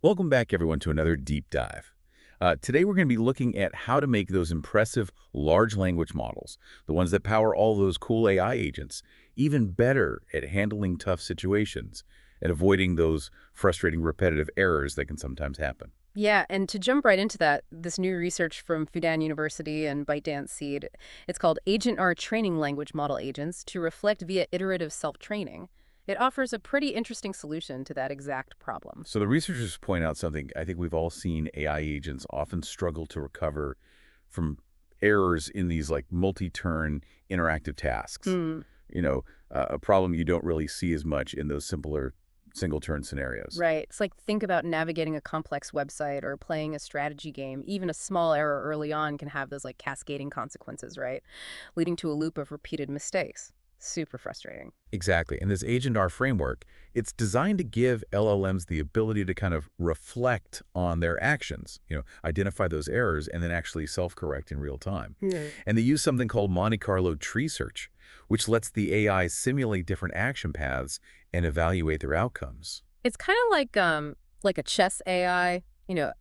Welcome back, everyone, to another deep dive. Today, we're going to be looking at how to make those impressive large language models, the ones that power all those cool AI agents, even better at handling tough situations and avoiding those frustrating repetitive errors that can sometimes happen. Yeah, and to jump right into that, this new research from Fudan University and ByteDance Seed, it's called Agent R Training Language Model Agents to Reflect via Iterative Self-Training. It offers a pretty interesting solution to that exact problem. So the researchers point out something I think we've all seen. AI agents often struggle to recover from errors in these like multi-turn interactive tasks. Hmm, A problem you don't really see as much in those simpler single-turn scenarios. right. It's like think about navigating a complex website or playing a strategy game. Even a small error early on can have those like cascading consequences, right? Leading to a loop of repeated mistakes. Super frustrating. Exactly. And this Agent R framework, it's designed to give LLMs the ability to kind of reflect on their actions, identify those errors and then actually self-correct in real time. Yeah. And they use something called Monte Carlo tree search, which lets the AI simulate different action paths and evaluate their outcomes. It's kind of like a chess AI,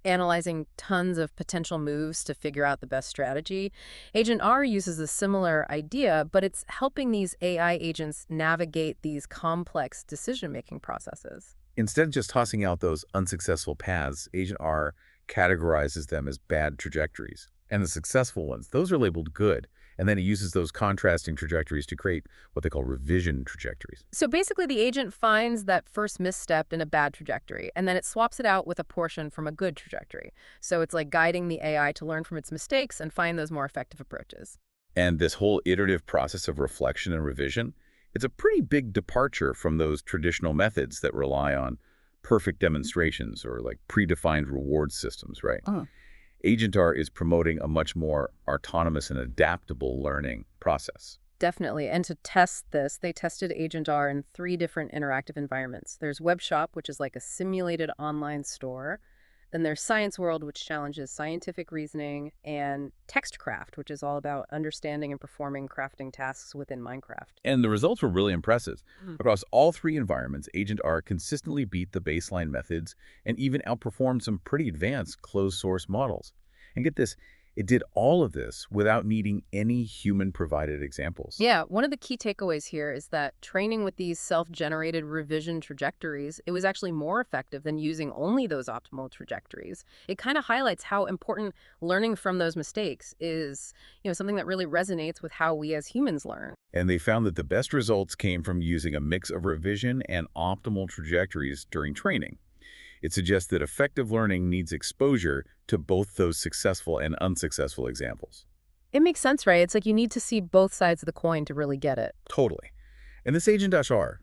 analyzing tons of potential moves to figure out the best strategy. Agent R uses a similar idea, but it's helping these AI agents navigate these complex decision-making processes. Instead of just tossing out those unsuccessful paths, Agent R categorizes them as bad trajectories. And the successful ones, those are labeled good. And then it uses those contrasting trajectories to create what they call revision trajectories. So basically, the agent finds that first misstep in a bad trajectory, and then it swaps it out with a portion from a good trajectory. So it's like guiding the AI to learn from its mistakes and find those more effective approaches. And this whole iterative process of reflection and revision, it's a pretty big departure from those traditional methods that rely on perfect demonstrations or like predefined reward systems, right? AgentR is promoting a much more autonomous and adaptable learning process. Definitely. And to test this, they tested Agent R in 3 different interactive environments. There's Web Shop, which is like a simulated online store. Then there's Science World, which challenges scientific reasoning, and TextCraft, which is all about understanding and performing crafting tasks within Minecraft. And the results were really impressive. Mm. Across all 3 environments, AgentR consistently beat the baseline methods and even outperformed some pretty advanced closed-source models. And get this, it did all of this without needing any human-provided examples. Yeah, one of the key takeaways here is that training with these self-generated revision trajectories, it was actually more effective than using only those optimal trajectories. It kind of highlights how important learning from those mistakes is, something that really resonates with how we as humans learn. And they found that the best results came from using a mix of revision and optimal trajectories during training. It suggests that effective learning needs exposure to both those successful and unsuccessful examples. It makes sense, right? It's like you need to see both sides of the coin to really get it. Totally. And this Agent-R,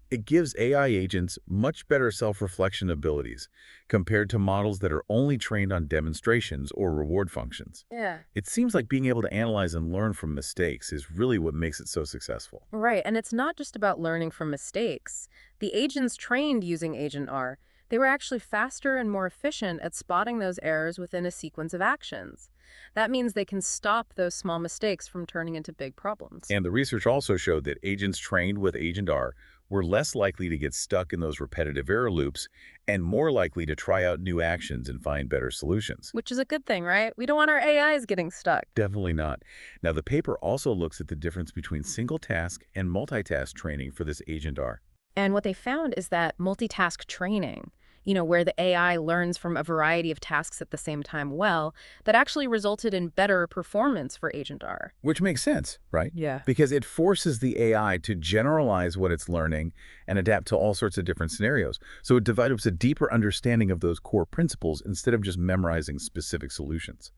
it gives AI agents much better self-reflection abilities compared to models that are only trained on demonstrations or reward functions. Yeah. It seems like being able to analyze and learn from mistakes is really what makes it so successful. Right, and it's not just about learning from mistakes. The agents trained using Agent R, they were actually faster and more efficient at spotting those errors within a sequence of actions. That means they can stop those small mistakes from turning into big problems. And the research also showed that agents trained with Agent-R were less likely to get stuck in those repetitive error loops and more likely to try out new actions and find better solutions. Which is a good thing, right? We don't want our AIs getting stuck. Definitely not. Now, the paper also looks at the difference between single-task and multitask training for this Agent-R. And what they found is that multitask training, where the AI learns from a variety of tasks at the same time that actually resulted in better performance for Agent R. Which makes sense, right? Yeah. Because it forces the AI to generalize what it's learning and adapt to all sorts of different scenarios. So it develops a deeper understanding of those core principles instead of just memorizing specific solutions.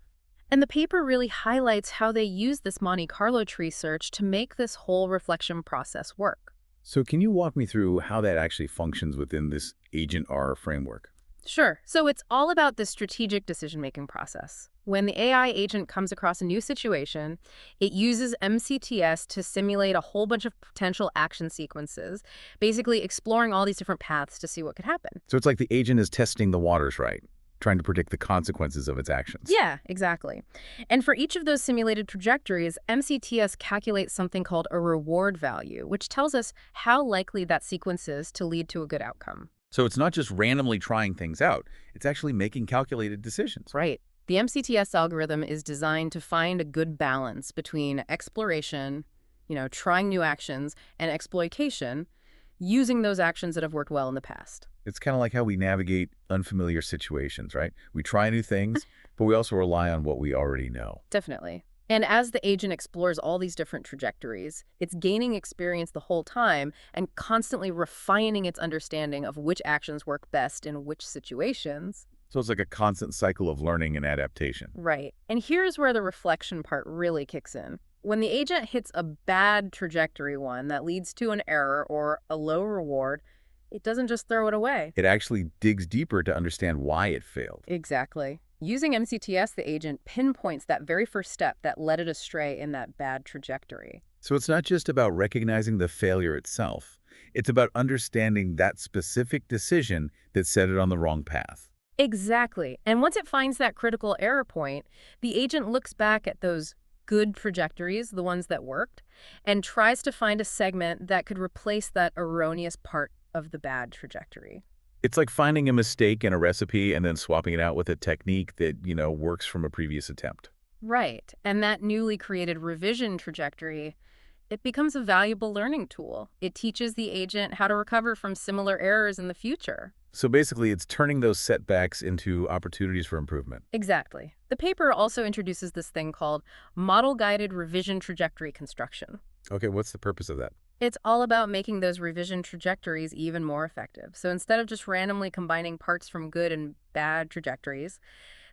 And the paper really highlights how they use this Monte Carlo tree search to make this whole reflection process work. So can you walk me through how that actually functions within this Agent-R framework? Sure. So it's all about the strategic decision-making process. When the AI agent comes across a new situation, it uses MCTS to simulate a whole bunch of potential action sequences, basically exploring all these different paths to see what could happen. So it's like the agent is testing the waters, right? Trying to predict the consequences of its actions. Yeah, exactly. And for each of those simulated trajectories, MCTS calculates something called a reward value, which tells us how likely that sequence is to lead to a good outcome. So it's not just randomly trying things out. It's actually making calculated decisions. Right. The MCTS algorithm is designed to find a good balance between exploration, trying new actions, and exploitation, using those actions that have worked well in the past. It's kind of like how we navigate unfamiliar situations, right? We try new things, but we also rely on what we already know. Definitely. And as the agent explores all these different trajectories, it's gaining experience the whole time and constantly refining its understanding of which actions work best in which situations. So it's like a constant cycle of learning and adaptation. Right. And here's where the reflection part really kicks in. When the agent hits a bad trajectory one that leads to an error or a low reward, it doesn't just throw it away. It actually digs deeper to understand why it failed. Exactly. Using MCTS, the agent pinpoints that very first step that led it astray in that bad trajectory. So it's not just about recognizing the failure itself. It's about understanding that specific decision that set it on the wrong path. Exactly. And once it finds that critical error point, the agent looks back at those good trajectories, the ones that worked, and tries to find a segment that could replace that erroneous part of the bad trajectory. It's like finding a mistake in a recipe and then swapping it out with a technique that, works from a previous attempt. Right. And that newly created revision trajectory, it becomes a valuable learning tool. It teaches the agent how to recover from similar errors in the future. So basically, it's turning those setbacks into opportunities for improvement. Exactly. The paper also introduces this thing called model-guided revision trajectory construction. Okay, what's the purpose of that? It's all about making those revision trajectories even more effective. So instead of just randomly combining parts from good and bad trajectories,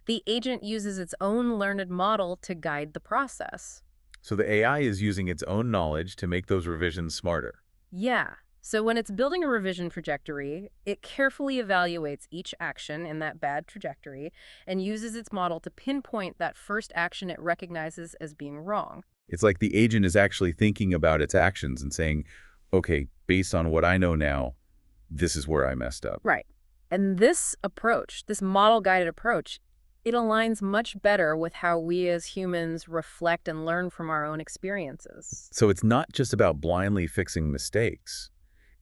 the agent uses its own learned model to guide the process. So the AI is using its own knowledge to make those revisions smarter. Yeah. So when it's building a revision trajectory, it carefully evaluates each action in that bad trajectory and uses its model to pinpoint that first action it recognizes as being wrong. It's like the agent is actually thinking about its actions and saying, okay, based on what I know now, this is where I messed up. Right. And this approach, this model-guided approach, it aligns much better with how we as humans reflect and learn from our own experiences. So it's not just about blindly fixing mistakes.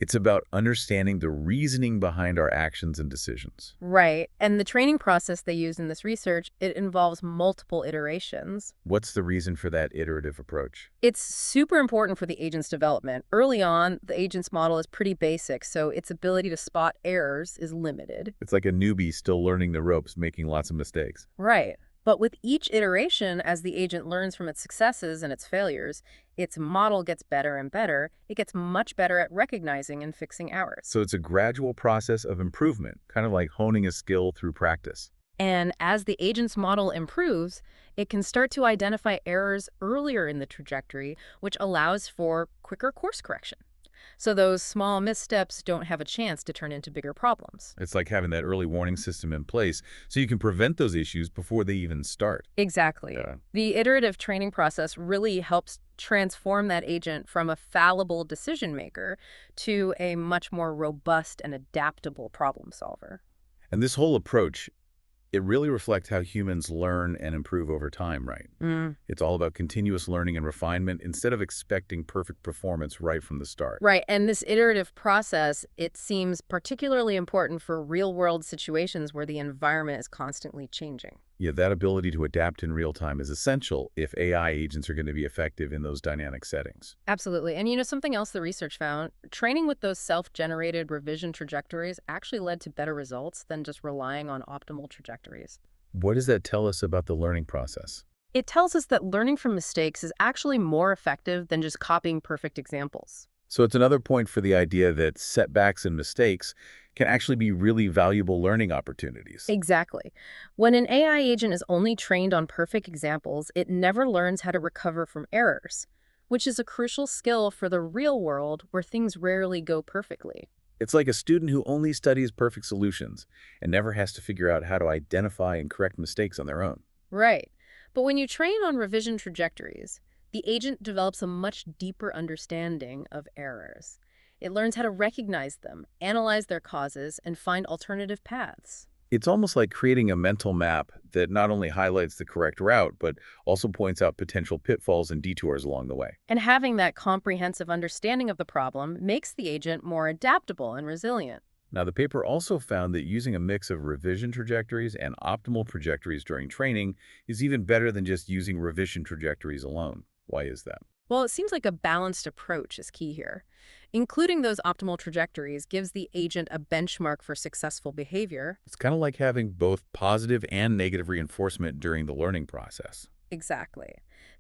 It's about understanding the reasoning behind our actions and decisions. Right. And the training process they use in this research, it involves multiple iterations. What's the reason for that iterative approach? It's super important for the agent's development. Early on, the agent's model is pretty basic, so its ability to spot errors is limited. It's like a newbie still learning the ropes, making lots of mistakes. Right. But with each iteration, as the agent learns from its successes and its failures, its model gets better and better. It gets much better at recognizing and fixing errors. So it's a gradual process of improvement, kind of like honing a skill through practice. And as the agent's model improves, it can start to identify errors earlier in the trajectory, which allows for quicker course correction. So those small missteps don't have a chance to turn into bigger problems. It's like having that early warning system in place so you can prevent those issues before they even start. Exactly. Yeah. The iterative training process really helps transform that agent from a fallible decision maker to a much more robust and adaptable problem solver. And this whole approach, it really reflects how humans learn and improve over time, right? It's all about continuous learning and refinement instead of expecting perfect performance right from the start. Right, and this iterative process, it seems particularly important for real-world situations where the environment is constantly changing. Yeah, that ability to adapt in real time is essential if AI agents are going to be effective in those dynamic settings. Absolutely. And something else the research found, training with those self-generated revision trajectories actually led to better results than just relying on optimal trajectories. What does that tell us about the learning process? It tells us that learning from mistakes is actually more effective than just copying perfect examples. So it's another point for the idea that setbacks and mistakes can actually be really valuable learning opportunities. Exactly. When an AI agent is only trained on perfect examples, it never learns how to recover from errors, which is a crucial skill for the real world where things rarely go perfectly. It's like a student who only studies perfect solutions and never has to figure out how to identify and correct mistakes on their own. Right. But when you train on revision trajectories, the agent develops a much deeper understanding of errors. It learns how to recognize them, analyze their causes, and find alternative paths. It's almost like creating a mental map that not only highlights the correct route, but also points out potential pitfalls and detours along the way. And having that comprehensive understanding of the problem makes the agent more adaptable and resilient. Now, the paper also found that using a mix of revision trajectories and optimal trajectories during training is even better than just using revision trajectories alone. Why is that? Well, it seems like a balanced approach is key here. Including those optimal trajectories gives the agent a benchmark for successful behavior. It's kind of like having both positive and negative reinforcement during the learning process. Exactly.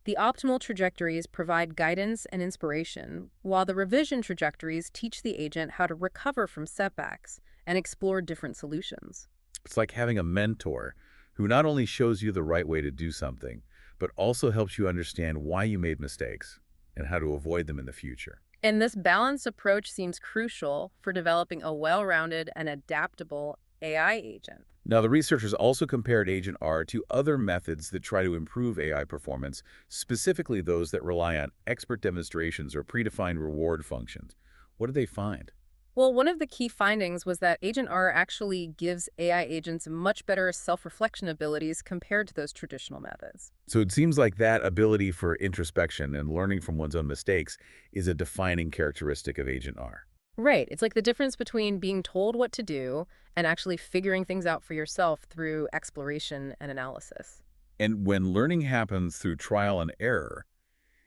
The optimal trajectories provide guidance and inspiration, while the revision trajectories teach the agent how to recover from setbacks and explore different solutions. It's like having a mentor who not only shows you the right way to do something, but also helps you understand why you made mistakes and how to avoid them in the future. And this balanced approach seems crucial for developing a well-rounded and adaptable AI agent. Now, the researchers also compared Agent R to other methods that try to improve AI performance, specifically those that rely on expert demonstrations or predefined reward functions. What did they find? Well, one of the key findings was that Agent R actually gives AI agents much better self-reflection abilities compared to those traditional methods. So it seems like that ability for introspection and learning from one's own mistakes is a defining characteristic of Agent R. Right. It's like the difference between being told what to do and actually figuring things out for yourself through exploration and analysis. And when learning happens through trial and error,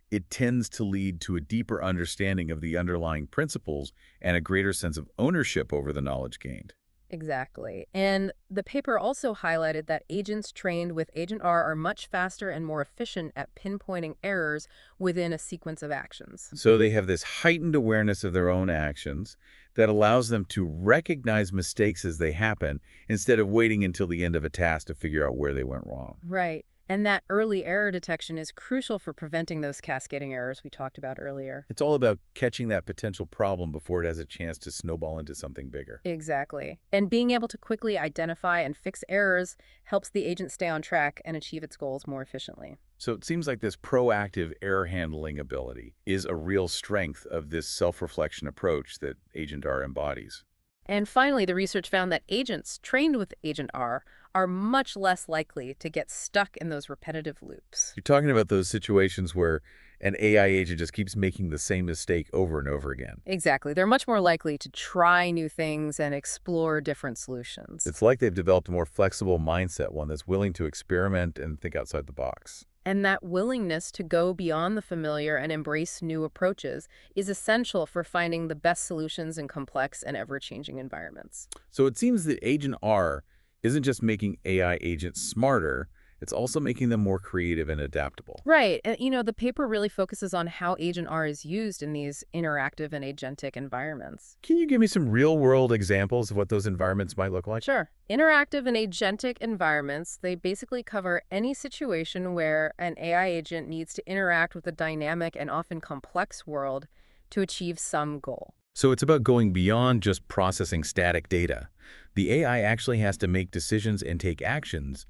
it tends to lead to a deeper understanding of the underlying principles and a greater sense of ownership over the knowledge gained. Exactly. And the paper also highlighted that agents trained with Agent R are much faster and more efficient at pinpointing errors within a sequence of actions. So they have this heightened awareness of their own actions that allows them to recognize mistakes as they happen instead of waiting until the end of a task to figure out where they went wrong. Right. And that early error detection is crucial for preventing those cascading errors we talked about earlier. It's all about catching that potential problem before it has a chance to snowball into something bigger. Exactly. And being able to quickly identify and fix errors helps the agent stay on track and achieve its goals more efficiently. So it seems like this proactive error handling ability is a real strength of this self-reflection approach that Agent R embodies. And finally, the research found that agents trained with Agent R are much less likely to get stuck in those repetitive loops. You're talking about those situations where an AI agent just keeps making the same mistake over and over again. Exactly. They're much more likely to try new things and explore different solutions. It's like they've developed a more flexible mindset, one that's willing to experiment and think outside the box. And that willingness to go beyond the familiar and embrace new approaches is essential for finding the best solutions in complex and ever-changing environments. So it seems that Agent R isn't just making AI agents smarter, it's also making them more creative and adaptable. Right. And, the paper really focuses on how Agent R is used in these interactive and agentic environments. Can you give me some real-world examples of what those environments might look like? Sure. Interactive and agentic environments, they basically cover any situation where an AI agent needs to interact with a dynamic and often complex world to achieve some goal. So it's about going beyond just processing static data. The AI actually has to make decisions and take actions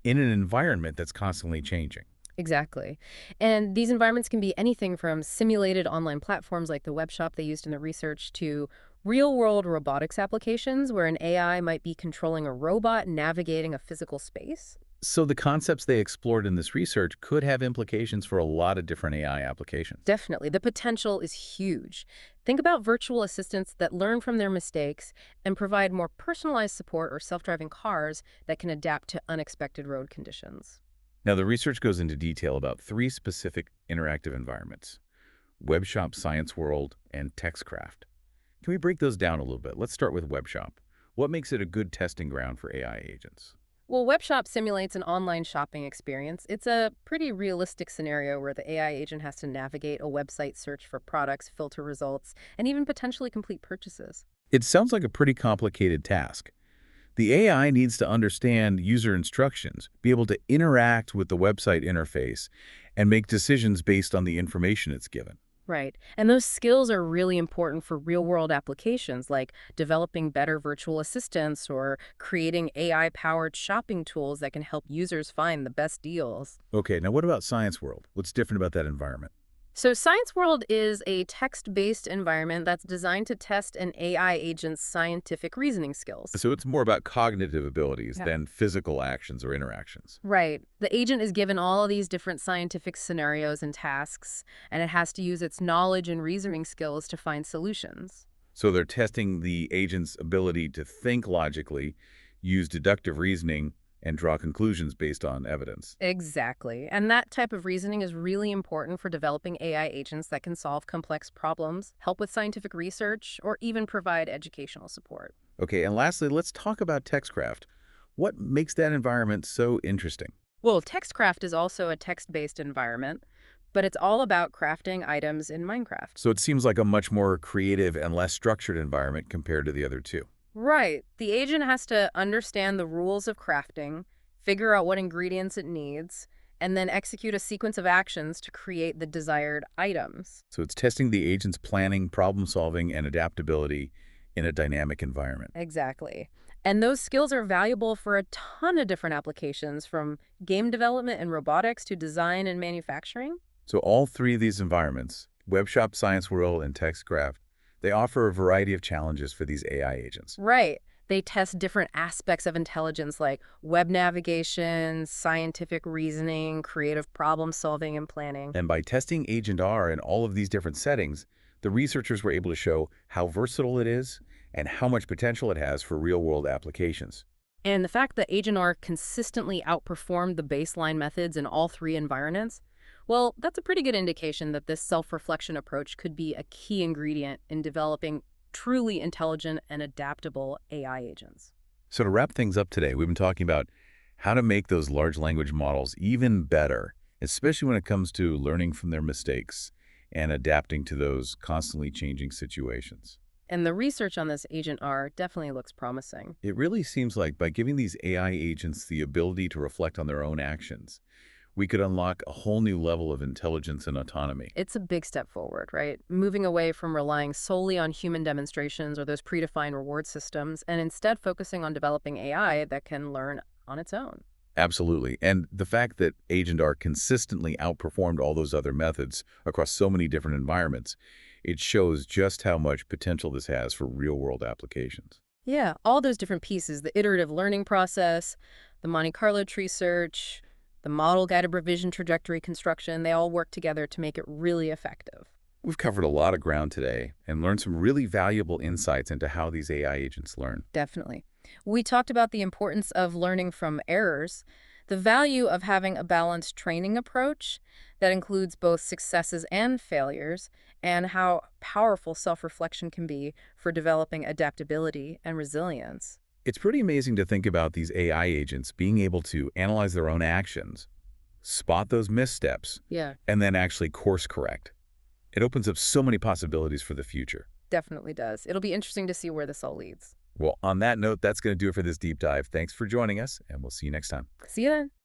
in an environment that's constantly changing. Exactly. And these environments can be anything from simulated online platforms like the web shop they used in the research to real-world robotics applications where an AI might be controlling a robot navigating a physical space. So the concepts they explored in this research could have implications for a lot of different AI applications. Definitely. The potential is huge. Think about virtual assistants that learn from their mistakes and provide more personalized support or self-driving cars that can adapt to unexpected road conditions. Now, the research goes into detail about three specific interactive environments: Web Shop, Science World, and TextCraft. Can we break those down a little bit? Let's start with Web Shop. What makes it a good testing ground for AI agents? Well, web shop simulates an online shopping experience. It's a pretty realistic scenario where the AI agent has to navigate a website, search for products, filter results, and even potentially complete purchases. It sounds like a pretty complicated task. The AI needs to understand user instructions, be able to interact with the website interface, and make decisions based on the information it's given. Right. And those skills are really important for real-world applications like developing better virtual assistants or creating AI-powered shopping tools that can help users find the best deals. Okay, now what about Science World? What's different about that environment? So Science World is a text-based environment that's designed to test an AI agent's scientific reasoning skills. So it's more about cognitive abilities Yeah. than physical actions or interactions. Right. The agent is given all of these different scientific scenarios and tasks, and it has to use its knowledge and reasoning skills to find solutions. So they're testing the agent's ability to think logically, use deductive reasoning, and draw conclusions based on evidence. Exactly. And that type of reasoning is really important for developing AI agents that can solve complex problems, help with scientific research, or even provide educational support. Okay, and lastly, let's talk about TextCraft. What makes that environment so interesting? Well, TextCraft is also a text-based environment, but it's all about crafting items in Minecraft. So it seems like a much more creative and less structured environment compared to the other two. Right. The agent has to understand the rules of crafting, figure out what ingredients it needs, and then execute a sequence of actions to create the desired items. So it's testing the agent's planning, problem solving, and adaptability in a dynamic environment. Exactly. And those skills are valuable for a ton of different applications, from game development and robotics to design and manufacturing. So all three of these environments, Webshop, Science World, and TextCraft, they offer a variety of challenges for these AI agents. Right. They test different aspects of intelligence like web navigation, scientific reasoning, creative problem solving, and planning. And by testing Agent R in all of these different settings, the researchers were able to show how versatile it is and how much potential it has for real-world applications. And the fact that Agent R consistently outperformed the baseline methods in all three environments, well, that's a pretty good indication that this self-reflection approach could be a key ingredient in developing truly intelligent and adaptable AI agents. So to wrap things up today, we've been talking about how to make those large language models even better, especially when it comes to learning from their mistakes and adapting to those constantly changing situations. And the research on this Agent R definitely looks promising. It really seems like by giving these AI agents the ability to reflect on their own actions, we could unlock a whole new level of intelligence and autonomy. It's a big step forward, right? Moving away from relying solely on human demonstrations or those predefined reward systems, and instead focusing on developing AI that can learn on its own. Absolutely. And the fact that Agent R consistently outperformed all those other methods across so many different environments, it shows just how much potential this has for real-world applications. Yeah, all those different pieces, the iterative learning process, the Monte Carlo tree search, the model-guided revision trajectory construction, they all work together to make it really effective. We've covered a lot of ground today and learned some really valuable insights into how these AI agents learn. Definitely. We talked about the importance of learning from errors, the value of having a balanced training approach that includes both successes and failures, and how powerful self-reflection can be for developing adaptability and resilience. It's pretty amazing to think about these AI agents being able to analyze their own actions, spot those missteps, Yeah, and then actually course correct. It opens up so many possibilities for the future. definitely does. It'll be interesting to see where this all leads. Well, on that note, that's going to do it for this deep dive. Thanks for joining us, and we'll see you next time. See you then.